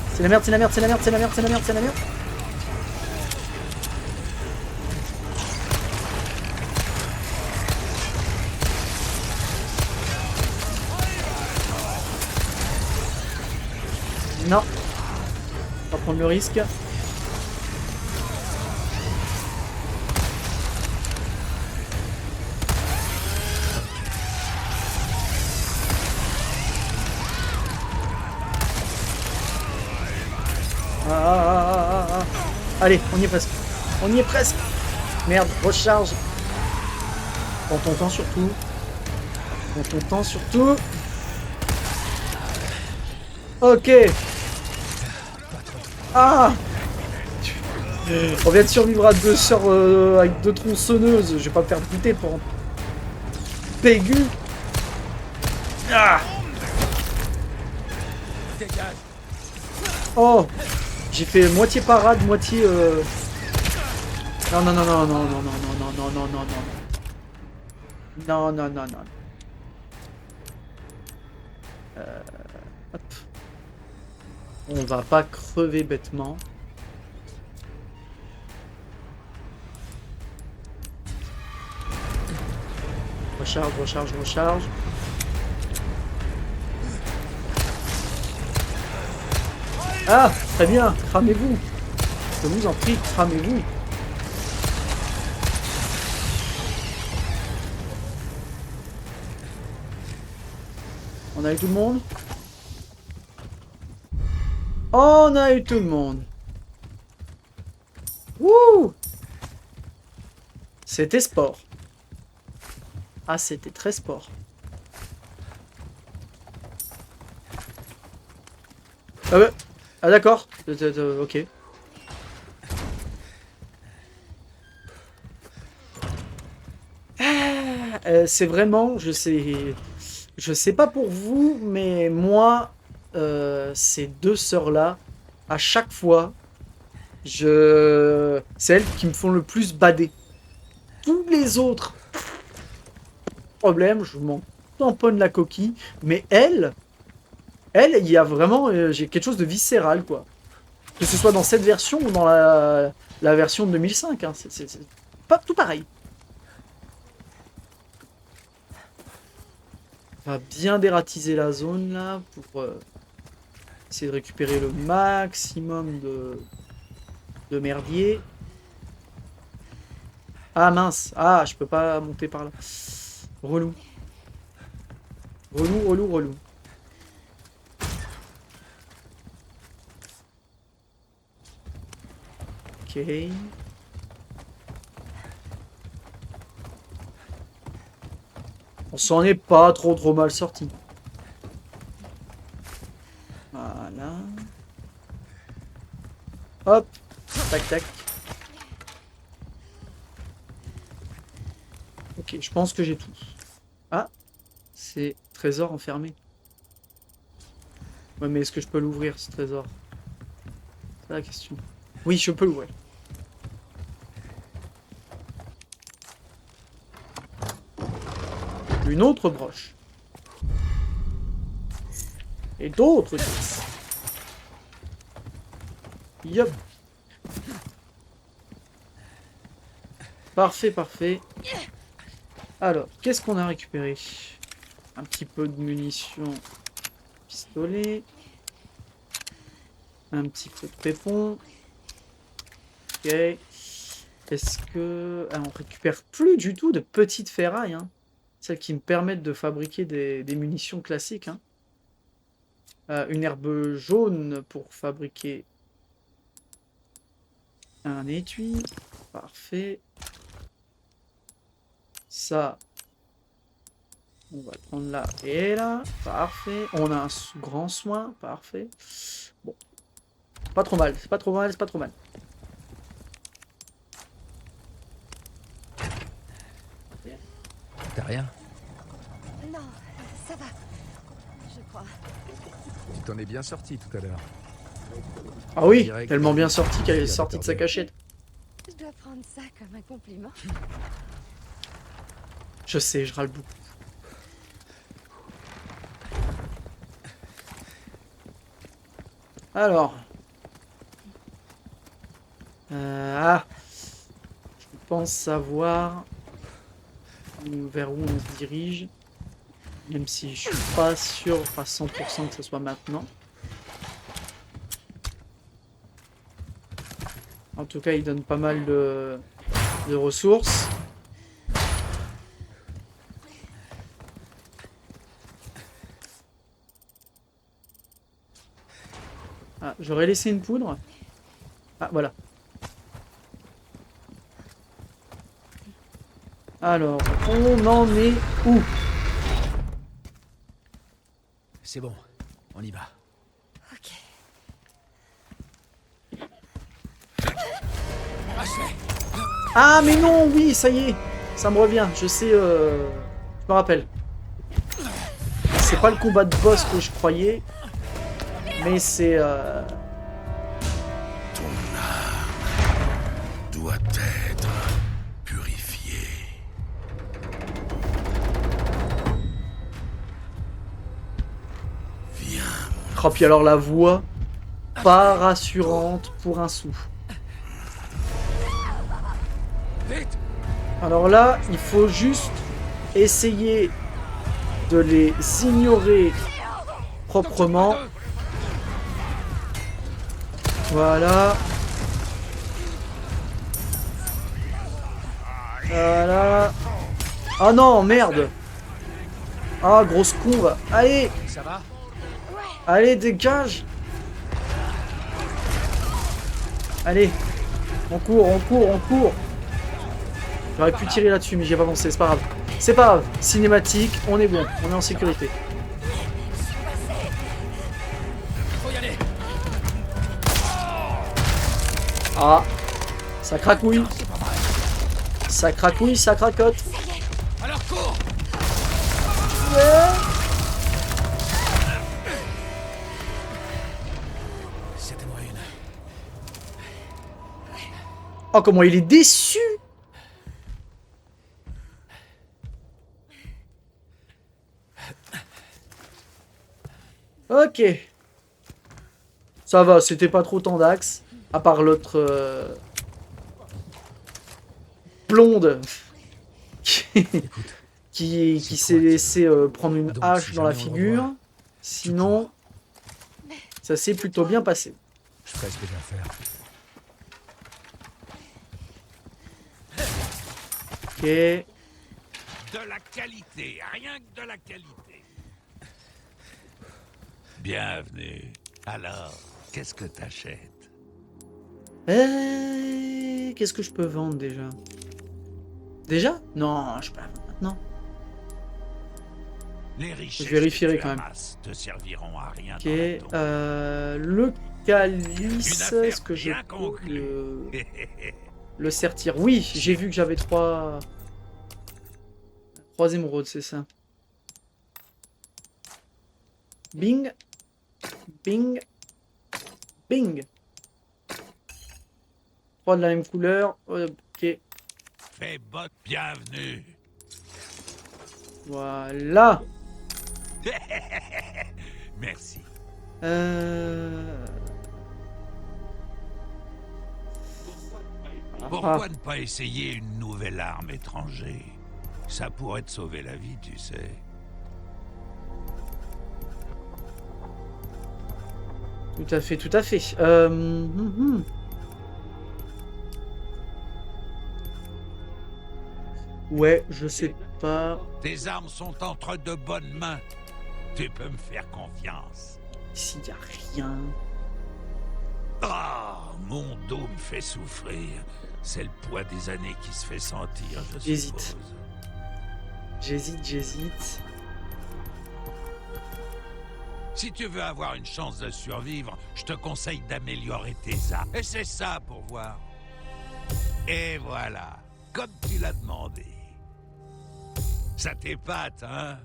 C'est la merde. Non. On va prendre le risque. Ah. Allez, on y est presque. Merde, recharge. Prends ton temps surtout. Ok. Ah. On vient de survivre à 2 sœurs avec 2 tronçonneuses. Je vais pas me faire buter pour un Pégu. Ah.
Dégage.
Oh. J'ai fait moitié parade, moitié... Non. Non. Hop. On va pas crever bêtement. Recharge. Ah, très bien, cramez-vous. Je vous en prie, cramez-vous. On a eu tout le monde? On a eu tout le monde. Wouh! C'était sport. Ah, c'était très sport. Ah ouais. Ah d'accord. Ok. C'est vraiment, je sais pas pour vous, mais moi, ces 2 sœurs-là, à chaque fois, c'est elles qui me font le plus bader. Tous les autres, problème, je m'en tamponne la coquille, mais elle, il y a vraiment, j'ai quelque chose de viscéral, quoi. Que ce soit dans cette version ou dans la version de 2005, hein, c'est pas tout pareil. On va bien dératiser la zone là pour essayer de récupérer le maximum de merdier. Ah mince, ah je peux pas monter par là. Relou. Ok. On s'en est pas trop mal sorti. Voilà. Hop. Tac. Ok, je pense que j'ai tout. Ah. C'est trésor enfermé. Ouais, mais est-ce que je peux l'ouvrir, ce trésor? C'est la question. Oui, je peux l'ouvrir. Une autre broche. Et d'autres pièces. Yup. Parfait. Alors, qu'est-ce qu'on a récupéré? Un petit peu de munitions. Pistolet. Un petit peu de pépon. Ok. Est-ce que... Ah, on récupère plus du tout de petites ferrailles, hein. Celles qui me permettent de fabriquer des munitions classiques, hein. Une herbe jaune pour fabriquer un étui. Parfait. Ça, on va le prendre là et là. Parfait. On a un grand soin. Parfait. Bon. Pas trop mal. C'est pas trop mal. C'est pas trop mal.
T'as rien?
Non, ça va. Je crois.
Tu t'en es bien sorti tout à l'heure.
Ah oui,
Direct,
tellement bien sorti qu'elle est
tu as
sortie de sa
perdu.
cachette.
Je dois prendre ça comme un compliment.
Je sais, je râle beaucoup. Alors. Je pense savoir vers où on se dirige. Même si je suis pas sûr à 100% que ce soit maintenant. En tout cas, il donne pas mal de ressources. Ah, j'aurais laissé une poudre. Ah, voilà. Alors, on en est où?
C'est bon, on y va.
Ok.
Ah, mais non, oui, ça y est. Ça me revient, je sais, je me rappelle. C'est pas le combat de boss que je croyais. Mais c'est...
Ton âme doit être purifiée. Viens,
Oh, puis alors la voix, pas rassurante pour un sou.
Vite!
Alors là, il faut juste essayer de les ignorer proprement. Voilà. Voilà. Oh non, merde. Ah, grosse con, va. Allez.
Ça va?
Allez, dégage. Allez. On court, on court, on court. J'aurais pu tirer là-dessus, mais j'y ai pas pensé, c'est pas grave. C'est pas grave. Cinématique, on est bon. On est en sécurité.
Faut y aller!
Ah. Ça cracouille. Ça cracouille, ça cracote.
Alors cours!
C'était moi une.
Oh, comment il est déçu. Ok. Ça va, c'était pas trop tant d'axe. À part l'autre... blonde. qui s'est laissé prendre une
Donc,
hache
si
dans la
jamais on
figure.
revoit,
Sinon, ça s'est plutôt bien passé.
Je ferai ce que j'ai à faire.
Ok.
De la qualité, rien que de la qualité. Bienvenue. Alors, qu'est-ce que t'achètes?
Qu'est-ce que je peux vendre déjà? Déjà? Non, je peux pas vendre maintenant.
Les richesses
Je vérifierai
que tu
quand même.
amasses te serviront à rien
Ok.
dans la tombe.
Le calice,
Une
est-ce que je
affaire bien
peux
conclue.
le sertir? Oui, j'ai vu que j'avais 3 émeraudes, c'est ça. Bing. Bing. Bing. 3 de la même couleur. Ok.
Fais botte, bienvenue.
Voilà.
Merci. Pourquoi ne pas essayer une nouvelle arme étrangère? Ça pourrait te sauver la vie, tu sais.
Tout à fait, tout à fait. Ouais, je sais pas.
Tes armes sont entre de bonnes mains. Tu peux me faire confiance.
Ici, y a rien.
Ah, mon dos me fait souffrir. C'est le poids des années qui se fait sentir, je
J'hésite.
suppose.
J'hésite.
Si tu veux avoir une chance de survivre, je te conseille d'améliorer tes armes. Et c'est ça pour voir. Et voilà, comme tu l'as demandé. Ça t'épate, hein?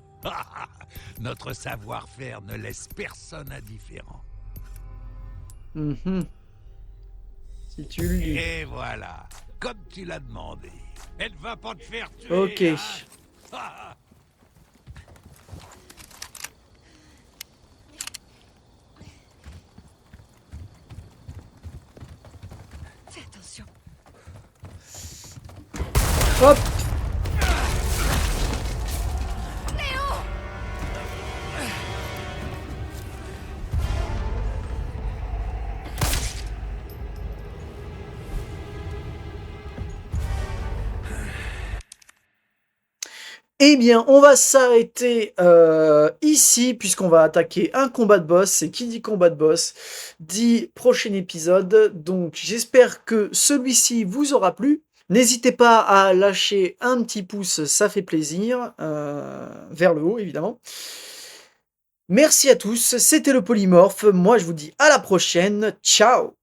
Notre savoir-faire ne laisse personne indifférent.
Mhm. Si tu le dis.
Et voilà, comme tu l'as demandé. Elle va pas te faire tuer.
Ok.
Hein?
Fais attention.
Hop. Eh bien, on va s'arrêter ici, puisqu'on va attaquer un combat de boss. Et qui dit combat de boss, dit prochain épisode. Donc, j'espère que celui-ci vous aura plu. N'hésitez pas à lâcher un petit pouce, ça fait plaisir, vers le haut, évidemment. Merci à tous, c'était le Polymorphe. Moi, je vous dis à la prochaine. Ciao!